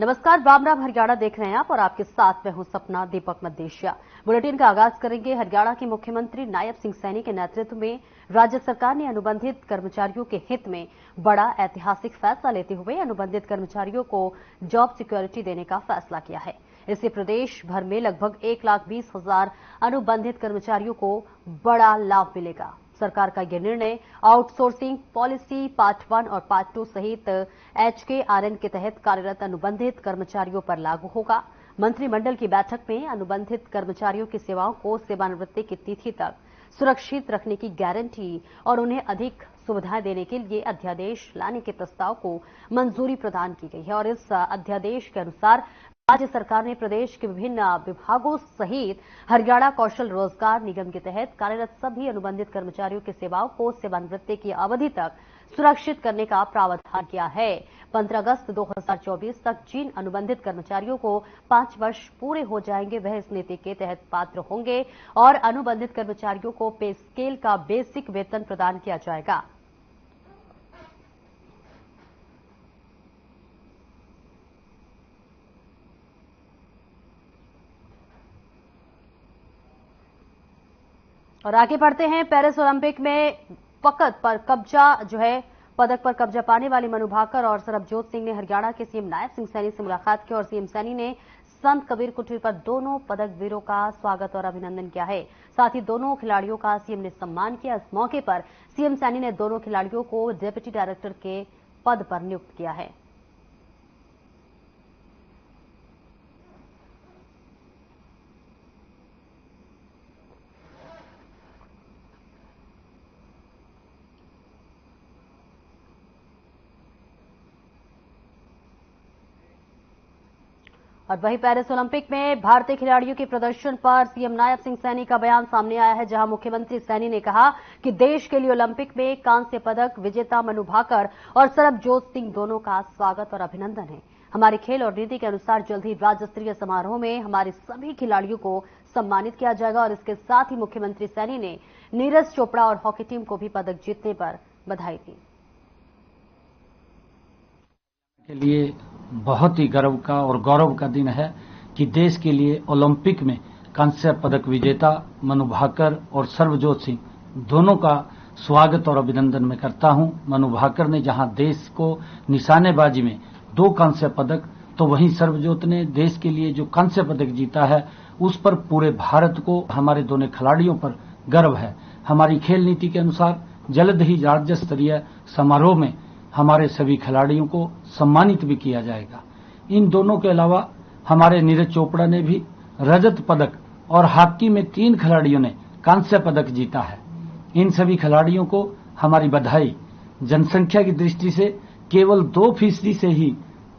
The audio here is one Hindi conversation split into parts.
नमस्कार, राम राम हरियाणा देख रहे हैं आप और आपके साथ मैं हूं सपना दीपक मदेशिया। बुलेटिन का आगाज करेंगे। हरियाणा के मुख्यमंत्री नायब सिंह सैनी के नेतृत्व में राज्य सरकार ने अनुबंधित कर्मचारियों के हित में बड़ा ऐतिहासिक फैसला लेते हुए अनुबंधित कर्मचारियों को जॉब सिक्योरिटी देने का फैसला किया है। इससे प्रदेश भर में लगभग 1,20,000 अनुबंधित कर्मचारियों को बड़ा लाभ मिलेगा। सरकार का यह निर्णय आउटसोर्सिंग पॉलिसी पार्ट 1 और पार्ट 2 सहित HKRN के तहत कार्यरत अनुबंधित कर्मचारियों पर लागू होगा। मंत्रिमंडल की बैठक में अनुबंधित कर्मचारियों की सेवाओं को सेवानिवृत्ति की तिथि तक सुरक्षित रखने की गारंटी और उन्हें अधिक सुविधाएं देने के लिए अध्यादेश लाने के प्रस्ताव को मंजूरी प्रदान की गई है और इस अध्यादेश के अनुसार राज्य सरकार ने प्रदेश के विभिन्न विभागों सहित हरियाणा कौशल रोजगार निगम के तहत कार्यरत सभी अनुबंधित कर्मचारियों की सेवाओं को सेवानिवृत्ति की अवधि तक सुरक्षित करने का प्रावधान किया है। 15 अगस्त 2024 तक जिन अनुबंधित कर्मचारियों को 5 वर्ष पूरे हो जाएंगे वह इस नीति के तहत पात्र होंगे और अनुबंधित कर्मचारियों को पे स्केल का बेसिक वेतन प्रदान किया जाएगा। और आगे बढ़ते हैं। पेरिस ओलंपिक में पदक पर कब्जा पाने वाली मनु भाकर और सरबजोत सिंह ने हरियाणा के सीएम नायब सिंह सैनी से मुलाकात की और सीएम सैनी ने संत कबीर कुटीर पर दोनों पदक वीरों का स्वागत और अभिनंदन किया है। साथ ही दोनों खिलाड़ियों का सीएम ने सम्मान किया। इस मौके पर सीएम सैनी ने दोनों खिलाड़ियों को डिप्टी डायरेक्टर के पद पर नियुक्त किया है। और वहीं पेरिस ओलंपिक में भारतीय खिलाड़ियों के प्रदर्शन पर सीएम नायब सिंह सैनी का बयान सामने आया है, जहां मुख्यमंत्री सैनी ने कहा कि देश के लिए ओलंपिक में कांस्य पदक विजेता मनु भाकर और सरबजोत सिंह दोनों का स्वागत और अभिनंदन है। हमारी खेल और नीति के अनुसार जल्द ही राज्य स्तरीय समारोह में हमारे सभी खिलाड़ियों को सम्मानित किया जाएगा और इसके साथ ही मुख्यमंत्री सैनी ने नीरज चोपड़ा और हॉकी टीम को भी पदक जीतने पर बधाई दी। के लिए बहुत ही गर्व का और गौरव का दिन है कि देश के लिए ओलंपिक में कांस्य पदक विजेता मनु भाकर और सरबजोत सिंह दोनों का स्वागत और अभिनंदन मैं करता हूं। मनु भाकर ने जहां देश को निशानेबाजी में 2 कांस्य पदक, तो वहीं सरबजोत ने देश के लिए जो कांस्य पदक जीता है उस पर पूरे भारत को, हमारे दोनों खिलाड़ियों पर गर्व है। हमारी खेल नीति के अनुसार जल्द ही राज्य स्तरीय समारोह में हमारे सभी खिलाड़ियों को सम्मानित भी किया जाएगा। इन दोनों के अलावा हमारे नीरज चोपड़ा ने भी रजत पदक और हॉकी में 3 खिलाड़ियों ने कांस्य पदक जीता है। इन सभी खिलाड़ियों को हमारी बधाई। जनसंख्या की दृष्टि से केवल 2% से ही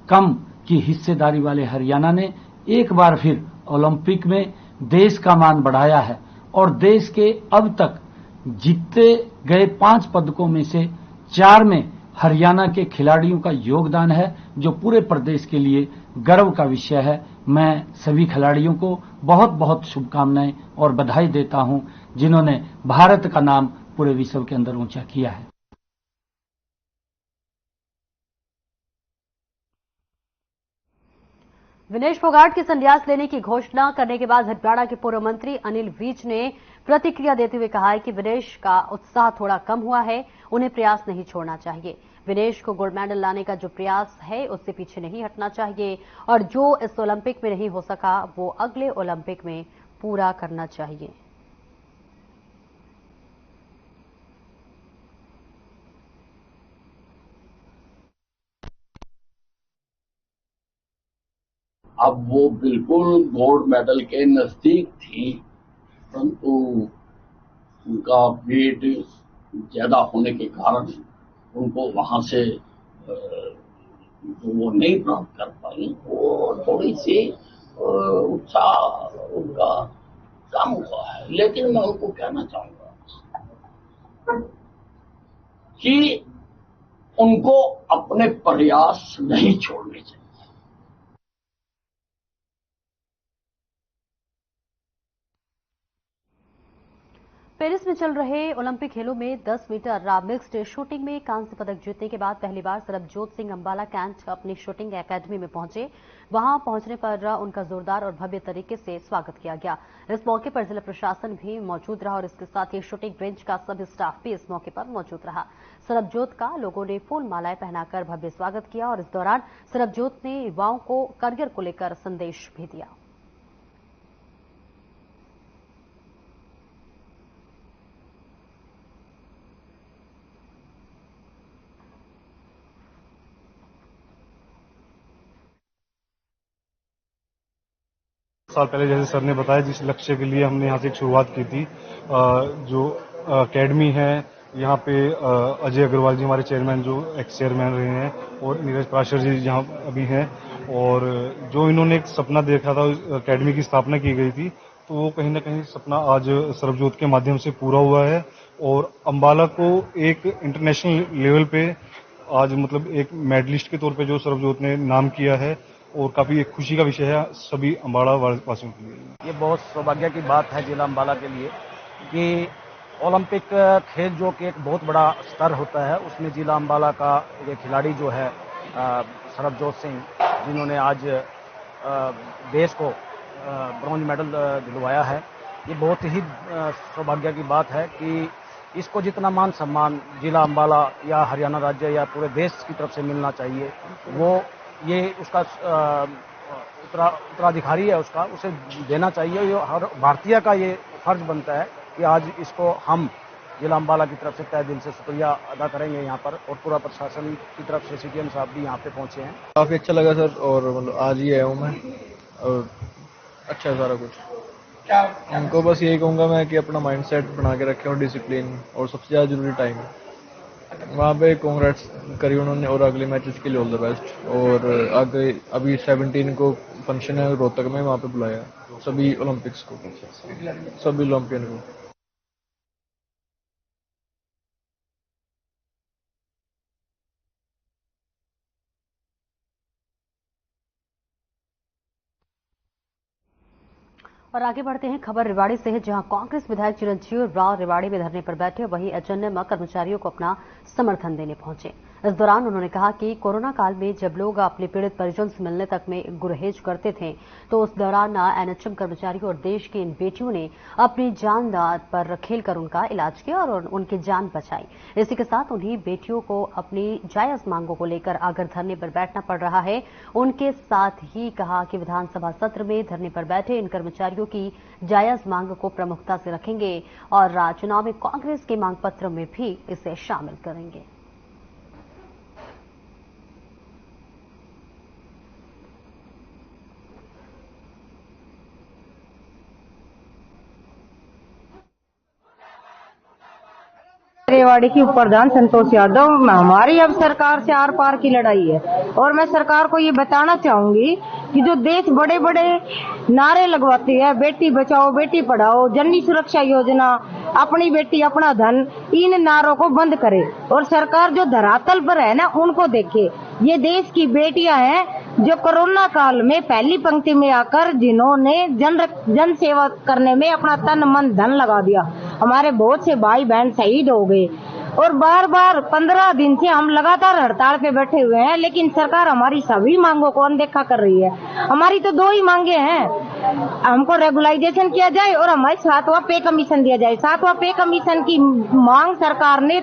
कम की हिस्सेदारी वाले हरियाणा ने एक बार फिर ओलंपिक में देश का मान बढ़ाया है और देश के अब तक जीते गए 5 पदकों में से 4 में हरियाणा के खिलाड़ियों का योगदान है, जो पूरे प्रदेश के लिए गर्व का विषय है। मैं सभी खिलाड़ियों को बहुत बहुत शुभकामनाएं और बधाई देता हूं, जिन्होंने भारत का नाम पूरे विश्व के अंदर ऊंचा किया है। विनेश फोगाट के संन्यास लेने की घोषणा करने के बाद हरियाणा के पूर्व मंत्री अनिल विज ने प्रतिक्रिया देते हुए कहा है कि विनेश का उत्साह थोड़ा कम हुआ है, उन्हें प्रयास नहीं छोड़ना चाहिए। विनेश को गोल्ड मेडल लाने का जो प्रयास है उससे पीछे नहीं हटना चाहिए और जो इस ओलंपिक में नहीं हो सका वो अगले ओलंपिक में पूरा करना चाहिए। अब वो बिल्कुल गोल्ड मेडल के नजदीक थी, परंतु उनका वेट ज्यादा होने के कारण उनको वहां से वो नहीं प्राप्त कर पाई। वो थोड़ी सी उत्साह उनका कम हुआ है, लेकिन मैं उनको कहना चाहूंगा कि उनको अपने प्रयास नहीं छोड़ने चाहिए। पेरिस में चल रहे ओलंपिक खेलों में 10 मीटर मिक्स्ड शूटिंग में कांस्य पदक जीतने के बाद पहली बार सरबजोत सिंह अंबाला कैंट अपनी शूटिंग एकेडमी में पहुंचे। वहां पहुंचने पर उनका जोरदार और भव्य तरीके से स्वागत किया गया। इस मौके पर जिला प्रशासन भी मौजूद रहा और इसके साथ ही शूटिंग रेंज का सभी स्टाफ भी इस मौके पर मौजूद रहा। सरबजोत का लोगों ने फूल मालाएं पहनाकर भव्य स्वागत किया और इस दौरान सरबजोत ने युवाओं को करियर को लेकर संदेश भी दिया। साल पहले जैसे सर ने बताया, जिस लक्ष्य के लिए हमने यहाँ से एक शुरुआत की थी, जो एकेडमी है यहाँ पे अजय अग्रवाल जी हमारे चेयरमैन, जो एक्स चेयरमैन रहे हैं, और नीरज पराशर जी यहाँ अभी हैं, और जो इन्होंने एक सपना देखा था, एकेडमी की स्थापना की गई थी, तो वो कहीं ना कहीं सपना आज सरबजोत के माध्यम से पूरा हुआ है। और अंबाला को एक इंटरनेशनल लेवल पे आज मतलब एक मेडलिस्ट के तौर पे जो सरबजोत ने नाम किया है, और काफी एक खुशी का विषय है सभी अंबाला वासियों के लिए। ये बहुत सौभाग्य की बात है जिला अंबाला के लिए कि ओलंपिक खेल जो कि एक बहुत बड़ा स्तर होता है, उसमें जिला अंबाला का ये खिलाड़ी जो है सरबजोत सिंह, जिन्होंने आज देश को ब्रॉन्ज मेडल दिलवाया है, ये बहुत ही सौभाग्य की बात है कि इसको जितना मान सम्मान जिला अंबाला या हरियाणा राज्य या पूरे देश की तरफ से मिलना चाहिए, वो ये उसका उत्तराधिकारी है उसका, उसे देना चाहिए। ये हर भारतीय का ये फर्ज बनता है कि आज इसको हम जिला अंबाला की तरफ से तहे दिल से शुक्रिया अदा करेंगे यहाँ पर, और पूरा प्रशासन की तरफ से सीटीएम साहब भी यहाँ पे पहुँचे हैं। काफ़ी अच्छा लगा सर, और मतलब आज ही आया हूँ मैं, और अच्छा है सारा कुछ। उनको बस यही कहूँगा मैं कि अपना माइंड सेट बना के रखें और डिसिप्लिन, और सबसे ज़्यादा जरूरी टाइम है। वहाँ पे कांग्रेट्स करी उन्होंने, और अगले मैचेस के लिए ऑल द बेस्ट। और आगे अभी 17 को फंक्शन है रोहतक में, वहाँ पे बुलाया सभी ओलंपिक्स को, सभी ओलंपियन को। और आगे बढ़ते हैं खबर रेवाड़ी से है, जहां कांग्रेस विधायक चिरंजीव राव रेवाड़ी में धरने पर बैठे, वहीं एचएनएम कर्मचारियों को अपना समर्थन देने पहुंचे। इस दौरान उन्होंने कहा कि कोरोना काल में जब लोग अपने पीड़ित परिजन से मिलने तक में गुरहेज करते थे, तो उस दौरान एनएचएम कर्मचारियों और देश की इन बेटियों ने अपनी जान पर खेलकर उनका इलाज किया और उनकी जान बचाई। इसी के साथ उन्हीं बेटियों को अपनी जायज मांगों को लेकर आकर धरने पर बैठना पड़ रहा है। उनके साथ ही कहा कि विधानसभा सत्र में धरने पर बैठे इन कर्मचारियों की जायज मांग को प्रमुखता से रखेंगे और चुनाव में कांग्रेस के मांग पत्र में भी इसे शामिल करेंगे। रेवाड़ी की प्रधान संतोष यादव, हमारी अब सरकार से आर पार की लड़ाई है, और मैं सरकार को ये बताना चाहूंगी कि जो देश बड़े बड़े नारे लगवाती है, बेटी बचाओ बेटी पढ़ाओ, जननी सुरक्षा योजना, अपनी बेटी अपना धन, इन नारों को बंद करे और सरकार जो धरातल पर है ना उनको देखे। ये देश की बेटियां हैं जो कोरोना काल में पहली पंक्ति में आकर जिन्होंने जन सेवा करने में अपना तन मन धन लगा दिया। हमारे बहुत से भाई बहन शहीद हो गए और बार बार 15 दिन से हम लगातार हड़ताल पे बैठे हुए हैं, लेकिन सरकार हमारी सभी मांगों को अनदेखा कर रही है। हमारी तो 2 ही मांगे हैं, हमको रेगुलाइजेशन किया जाए और हमारे 7वां पे कमीशन दिया जाए। 7वां पे कमीशन की मांग सरकार ने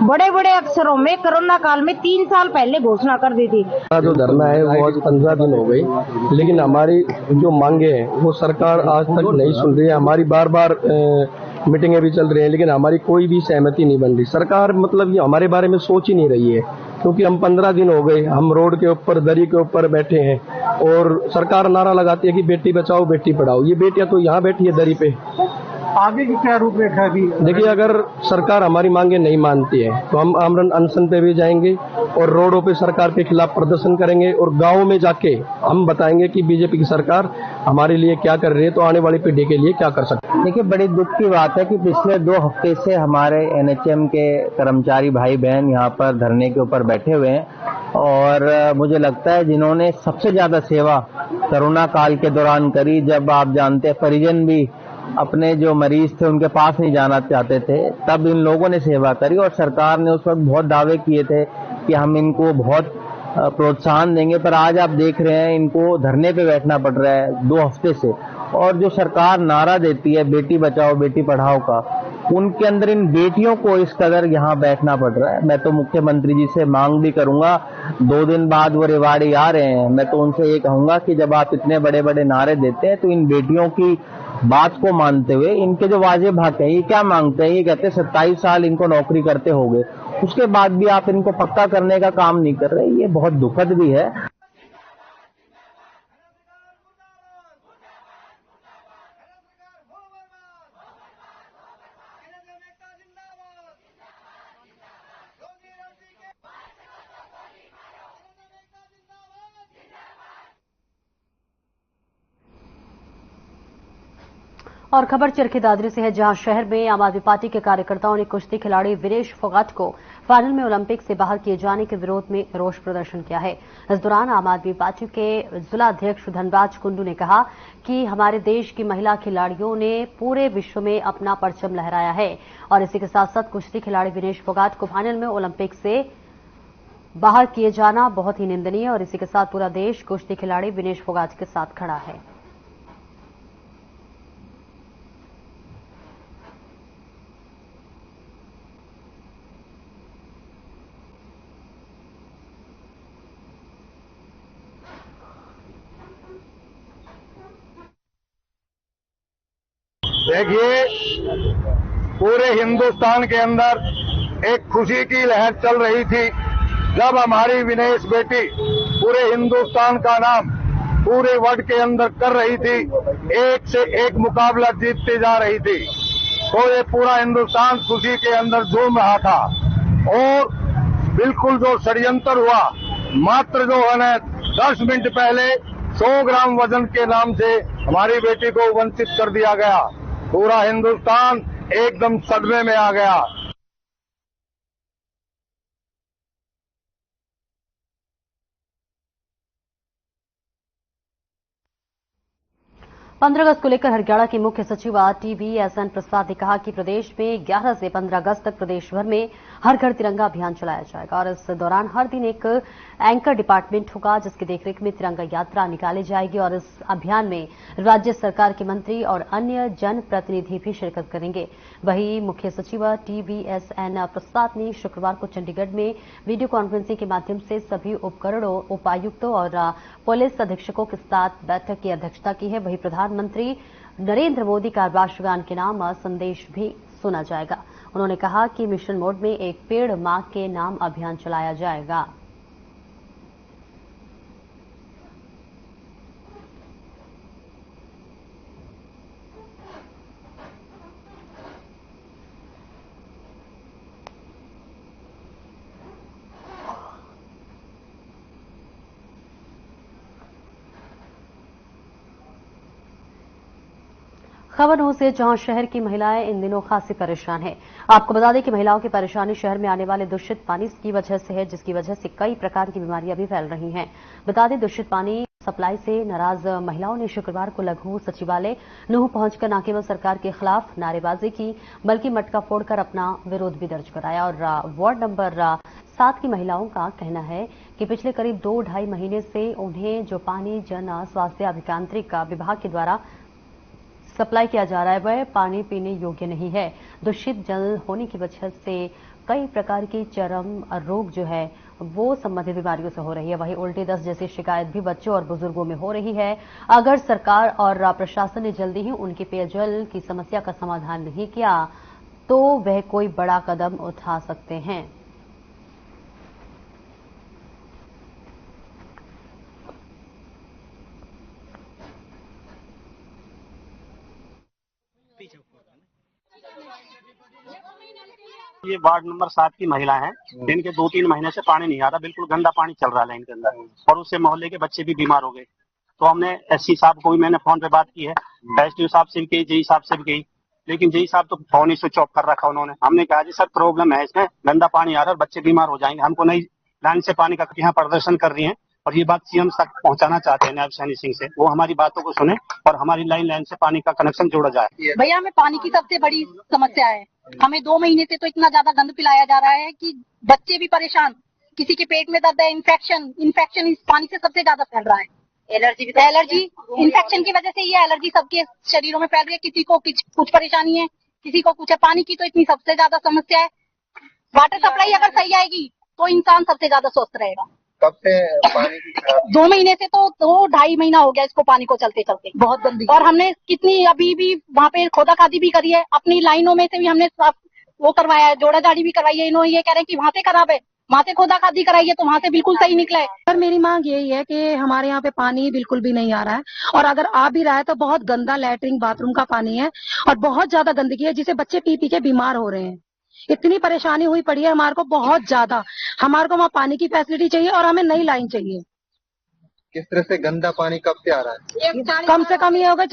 बड़े बड़े अक्षरों में कोरोना काल में 3 साल पहले घोषणा कर दी थी। जो धरना है वो आज 15 दिन हो गई, लेकिन हमारी जो मांगे हैं वो सरकार आज तक नहीं सुन रही है। हमारी बार बार मीटिंगें भी चल रही हैं, लेकिन हमारी कोई भी सहमति नहीं बन रही। सरकार मतलब ये हमारे बारे में सोच ही नहीं रही है, क्योंकि हम 15 दिन हो गए हम रोड के ऊपर दरी के ऊपर बैठे हैं और सरकार नारा लगाती है कि बेटी बचाओ बेटी पढ़ाओ। ये बेटियां तो यहाँ बैठी है दरी पे। आगे की क्या रूपरेखा है? देखिए, अगर सरकार हमारी मांगे नहीं मानती है तो हम आमरण अनशन पे भी जाएंगे और रोडों पे सरकार के खिलाफ प्रदर्शन करेंगे और गाँव में जाके हम बताएंगे कि बीजेपी की सरकार हमारे लिए क्या कर रही है, तो आने वाली पीढ़ी के लिए क्या कर सकते हैं। देखिए, बड़ी दुख की बात है कि पिछले 2 हफ्ते से हमारे एनएचएम के कर्मचारी भाई बहन यहाँ पर धरने के ऊपर बैठे हुए हैं और मुझे लगता है जिन्होंने सबसे ज्यादा सेवा कोरोना काल के दौरान करी, जब आप जानते हैं परिजन भी अपने जो मरीज थे उनके पास नहीं जाना चाहते थे, तब इन लोगों ने सेवा करी और सरकार ने उस वक्त बहुत दावे किए थे कि हम इनको बहुत प्रोत्साहन देंगे, पर आज आप देख रहे हैं इनको धरने पे बैठना पड़ रहा है 2 हफ्ते से। और जो सरकार नारा देती है बेटी बचाओ बेटी पढ़ाओ का, उनके अंदर इन बेटियों को इस कदर यहाँ बैठना पड़ रहा है। मैं तो मुख्यमंत्री जी से मांग भी करूंगा, 2 दिन बाद वो रेवाड़ी आ रहे हैं, मैं तो उनसे ये कहूंगा कि जब आप इतने बड़े बड़े नारे देते हैं तो इन बेटियों की बात को मानते हुए इनके जो वाजिब हक है, ये क्या मांगते हैं, ये कहते हैं 27 साल इनको नौकरी करते हो गए, उसके बाद भी आप इनको पक्का करने का काम नहीं कर रहे, ये बहुत दुखद भी है। और खबर चरखी दादरी से है, जहां शहर में आम आदमी पार्टी के कार्यकर्ताओं ने कुश्ती खिलाड़ी विनेश फोगाट को फाइनल में ओलंपिक से बाहर किए जाने के विरोध में रोष प्रदर्शन किया है। इस दौरान आम आदमी पार्टी के जिला अध्यक्ष धनराज कुंडू ने कहा कि हमारे देश की महिला खिलाड़ियों ने पूरे विश्व में अपना परचम लहराया है और इसी के साथ साथ कुश्ती खिलाड़ी विनेश फोगाट को फाइनल में ओलंपिक से बाहर किए जाना बहुत ही निंदनीय है और इसी के साथ पूरा देश कुश्ती खिलाड़ी विनेश फोगाट के साथ खड़ा है। देखिए, पूरे हिंदुस्तान के अंदर एक खुशी की लहर चल रही थी जब हमारी विनेश बेटी पूरे हिंदुस्तान का नाम पूरे वर्ल्ड के अंदर कर रही थी, एक से एक मुकाबला जीतती जा रही थी, तो ये पूरा हिंदुस्तान खुशी के अंदर झूम रहा था। और बिल्कुल जो षड्यंत्र हुआ, मात्र जो है ना 10 मिनट पहले 100 ग्राम वजन के नाम से हमारी बेटी को वंचित कर दिया गया, पूरा हिंदुस्तान एकदम सदमे में आ गया। 15 अगस्त को लेकर हरियाणा के मुख्य सचिव TVSN प्रसाद ने कहा कि प्रदेश में 11 से 15 अगस्त तक प्रदेश भर में हर घर तिरंगा अभियान चलाया जाएगा और इस दौरान हर दिन एक एंकर डिपार्टमेंट होगा जिसकी देखरेख में तिरंगा यात्रा निकाली जाएगी और इस अभियान में राज्य सरकार के मंत्री और अन्य जनप्रतिनिधि भी शिरकत करेंगे। वहीं मुख्य सचिव TVSN प्रसाद ने शुक्रवार को चंडीगढ़ में वीडियो कॉन्फ्रेंसिंग के माध्यम से सभी उपकरणों, उपायुक्तों और पुलिस अधीक्षकों के साथ बैठक की अध्यक्षता की है। वहीं प्रधानमंत्री नरेंद्र मोदी का राष्ट्रगान के नाम संदेश भी सुना जाएगा। उन्होंने कहा कि मिशन मोड में एक पेड़ मां के नाम अभियान चलाया जाएगा। खबर हो से जहां शहर की महिलाएं इन दिनों खासी परेशान हैं। आपको बता दें कि महिलाओं की परेशानी शहर में आने वाले दूषित पानी की वजह से है, जिसकी वजह से कई प्रकार की बीमारियां भी फैल रही हैं। बता दें, दूषित पानी सप्लाई से नाराज महिलाओं ने शुक्रवार को लघु सचिवालय नूंह पहुंचकर न केवल सरकार के खिलाफ नारेबाजी की, बल्कि मटका फोड़कर अपना विरोध भी दर्ज कराया। और वार्ड नंबर 7 की महिलाओं का कहना है कि पिछले करीब 2-2.5 महीने से उन्हें जो पानी जन स्वास्थ्य अभियांत्रिक विभाग के द्वारा सप्लाई किया जा रहा है वह पानी पीने योग्य नहीं है। दूषित जल होने की वजह से कई प्रकार की चर्म रोग जो है वो संबंधित बीमारियों से हो रही है। वहीं उल्टी दस्त जैसी शिकायत भी बच्चों और बुजुर्गों में हो रही है। अगर सरकार और प्रशासन ने जल्दी ही उनकी पेयजल की समस्या का समाधान नहीं किया तो वह कोई बड़ा कदम उठा सकते हैं। ये वार्ड नंबर 7 की महिला हैं, जिनके 2-3 महीने से पानी नहीं आ रहा, बिल्कुल गंदा पानी चल रहा है लाइन के अंदर और उससे मोहल्ले के बच्चे भी बीमार हो गए। तो हमने SC साहब को भी मैंने फोन पे बात की है, SDO साहब से भी की, JE साहब से भी की, लेकिन JE साहब तो फोन ही स्विच ऑफ कर रखा उन्होंने। हमने कहा जी सर प्रॉब्लम है इसमें, गंदा पानी आ रहा है और बच्चे बीमार हो जाएंगे, हमको नहीं लाइन से पानी का यहाँ प्रदर्शन कर रही है और ये बात सीएम तक पहुंचाना चाहते हैं नायब सैनी सिंह से, वो हमारी बातों को सुने और हमारी लाइन से पानी का कनेक्शन जोड़ा जाए। भैया हमें पानी की सबसे बड़ी समस्या है, हमें 2 महीने से तो इतना ज्यादा गंद पिलाया जा रहा है कि बच्चे भी परेशान, किसी के पेट में दर्द है, इन्फेक्शन इस पानी से सबसे ज्यादा फैल रहा है। एलर्जी इन्फेक्शन की वजह से ये एलर्जी सबके शरीरों में फैल रही है, किसी को कुछ परेशानी है, किसी को कुछ है। पानी की तो इतनी सबसे ज्यादा समस्या है। वाटर सप्लाई अगर सही आएगी तो इंसान सबसे ज्यादा स्वस्थ रहेगा। कब से पानी की 2 महीने से तो 2-2.5 महीना हो गया इसको पानी को चलते चलते, बहुत गंदी। और हमने कितनी अभी भी वहाँ पे खोदा खादी भी करी है, अपनी लाइनों में से भी हमने वो करवाया है, जोड़ा जाड़ी भी करवाई है। इन्होंने ये कह रहे हैं कि वहाँ से खराब है, वहाँ से खोदा खादी कराई है तो वहाँ से बिल्कुल सही निकला है। सर मेरी मांग यही है कि हमारे यहाँ पे पानी बिल्कुल भी नहीं आ रहा है, और अगर आ भी रहा है तो बहुत गंदा लैट्रिन बाथरूम का पानी है और बहुत ज्यादा गंदगी है, जिसे बच्चे पी के बीमार हो रहे हैं। इतनी परेशानी हुई पड़ी है हमारे को, बहुत ज्यादा। हमारे को वहाँ पानी की फैसिलिटी चाहिए और हमें नई लाइन चाहिए। किस तरह से गंदा पानी कब से आ रहा है? कम से कम ये होगा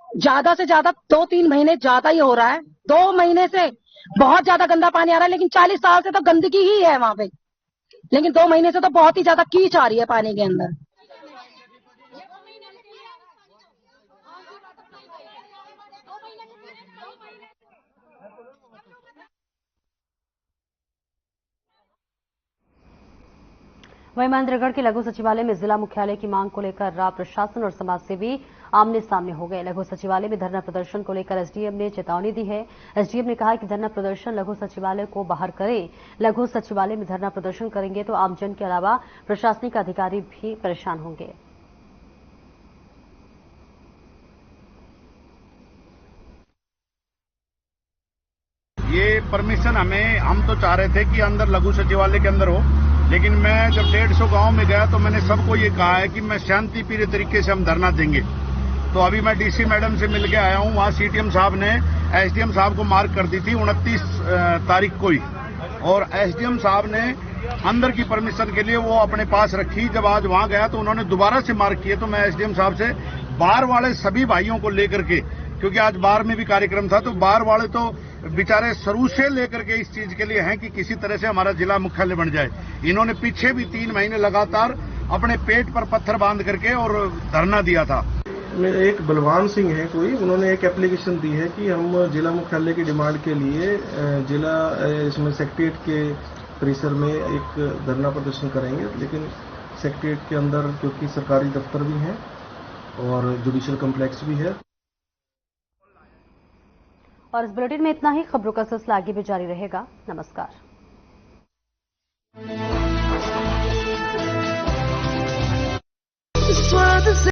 ज्यादा से ज्यादा 2-3 महीने ज्यादा ही हो रहा है। 2 महीने से बहुत ज्यादा गंदा पानी आ रहा है, लेकिन 40 साल से तो गंदगी ही है वहाँ पे, लेकिन 2 महीने से तो बहुत ही ज्यादा कीच आ रही है पानी के अंदर। वहीं महेंद्रगढ़ के लघु सचिवालय में जिला मुख्यालय की मांग को लेकर प्रशासन और समाजसेवी आमने सामने हो गए। लघु सचिवालय में धरना प्रदर्शन को लेकर एसडीएम ने चेतावनी दी है। एसडीएम ने कहा कि धरना प्रदर्शन लघु सचिवालय को बाहर करें। लघु सचिवालय में धरना प्रदर्शन करेंगे तो आमजन के अलावा प्रशासनिक अधिकारी भी परेशान होंगे। ये परमिशन हम तो चाह रहे थे कि अंदर लघु सचिवालय के अंदर हो, लेकिन मैं जब 150 गांव में गया तो मैंने सबको ये कहा है कि मैं शांति प्रिय तरीके से हम धरना देंगे। तो अभी मैं डीसी मैडम से मिलके आया हूँ, वहाँ सीटीएम साहब ने एसडीएम साहब को मार्क कर दी थी 29 तारीख को ही, और एसडीएम साहब ने अंदर की परमिशन के लिए वो अपने पास रखी। जब आज वहाँ गया तो उन्होंने दोबारा से मार्क किए, तो मैं एसडीएम साहब से बाहर वाले सभी भाइयों को लेकर के, क्योंकि आज बाहर में भी कार्यक्रम था, तो बाहर वाले तो बेचारे शुरू से लेकर के इस चीज के लिए हैं कि किसी तरह से हमारा जिला मुख्यालय बन जाए। इन्होंने पीछे भी 3 महीने लगातार अपने पेट पर पत्थर बांध करके और धरना दिया था। एक बलवान सिंह है कोई, उन्होंने एक एप्लीकेशन दी है कि हम जिला मुख्यालय की डिमांड के लिए जिला इसमें सेक्रेटेरिएट के परिसर में एक धरना प्रदर्शन करेंगे, लेकिन सेक्रेटेरिएट के अंदर क्योंकि सरकारी दफ्तर भी हैं और जुडिशियल कॉम्प्लेक्स भी है। और इस बुलेटिन में इतना ही। खबरों का सिलसिला आगे भी जारी रहेगा। नमस्कार।